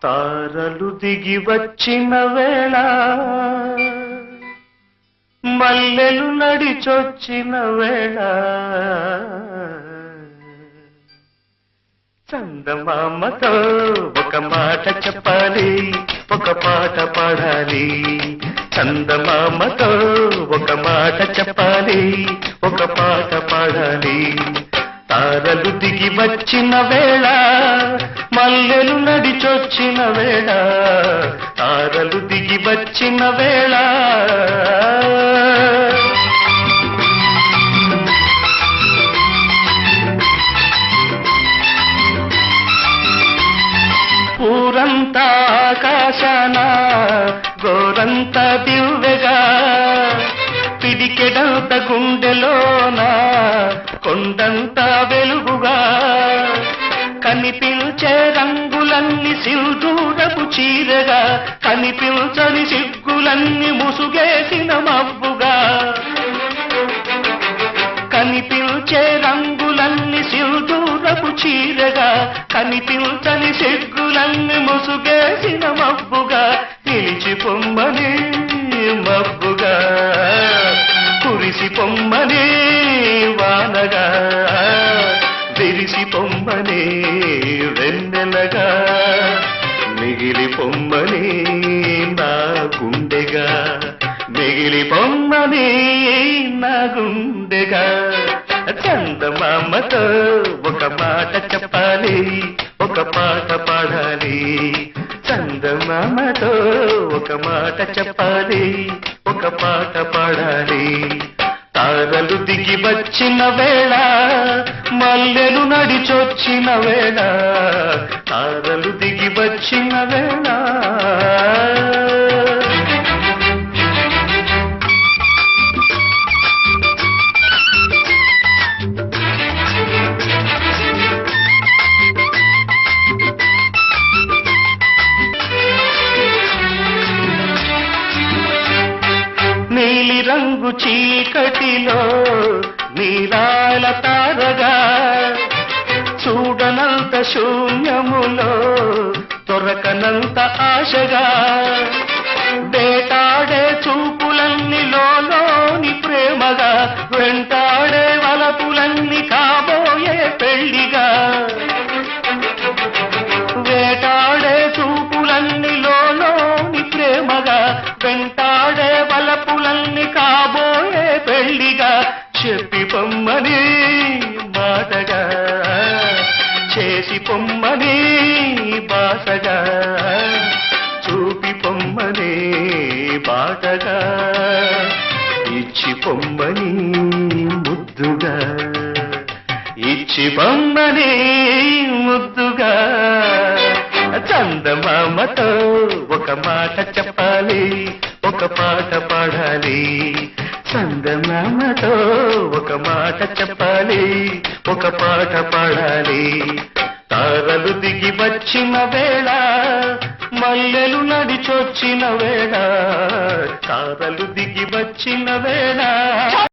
తారలు దిగి వచ్చిన వేళ మల్లెలు నడిచొచ్చిన వేళ చందమామతో ఒక మాట చెప్పాలి, ఒక పాట పాడాలి. చందమామతో ఒక మాట చెప్పాలి, ఒక పాట పాడాలి. తారలు దిగి వచ్చిన వేళ మల్లెలు నడిచొచ్చిన వేళ, తారలు దిగి వచ్చిన వేళ. ఊరంతా ఆకాశాన గోరంత దివ్వెగా, పిడికెడంత గుండెలోన కొండంత వెలుగుగా, కనిపించే రంగులన్నీ సిల్దూరపు చీరగా, కనిపించని సిగ్గులన్నీ ముసుగేసిన మబ్బుగా, కనిపించే రంగులన్నీ సిల్దూరపు చీరగా, కనిపించని సిగ్గులన్నీ ముసుగేసిన మబ్బుగా, నిలిచి పొమ్మని మబ్బుగా, కురిసి పొమ్మని వానగా, విరిసి పొమ్మని వెన్నెలగా, మిగిలి పొమ్మని నా గుండెగా, మిగిలి పొమ్మని నా గుండెగా. చందమామతో ఒక మాట చెప్పాలి, ఒక పాట పాడాలి. చందమామతో ఒక మాట చెప్పాలి, ఒక పాట పాడాలి. తారలు దిగి వచ్చిన వేళ మల్లెలు నడిచొచ్చిన వేళ, తారలు దిగి వచ్చిన వేళ. నీలి రంగు చీకటిలో నీరాల తారగా, చూడనంత శూన్యములో దొరకనంత ఆశగా, వేటాడే చూపులన్నీ లోని ప్రేమగా, వెంటాడే వలపులన్నీ కాబోయే పెళ్లిగా, వేటాడే చూపులన్నీ లోని ప్రేమగా, వెంటాడే వలపులన్నీ కాబోయే పెళ్లిగా, చెప్పి పొమ్మని మాటగా, చేసి పొమ్మని బాసగా, చూపి పొమ్మని బాటగా, ఇచ్చి పొమ్మని ముద్దుగా, ఇచ్చి పొమ్మని ముద్దుగా. చందమామతో ఒక మాట చెప్పాలి, ఒక పాట పాడాలి. చందమామతో ఒక మాట చెప్పాలి, ఒక పాట పాడాలి. తారలు దిగి వచ్చిన వేళ మల్లెలు నడిచొచ్చిన వేళ, తారలు దిగి వచ్చిన వేళ.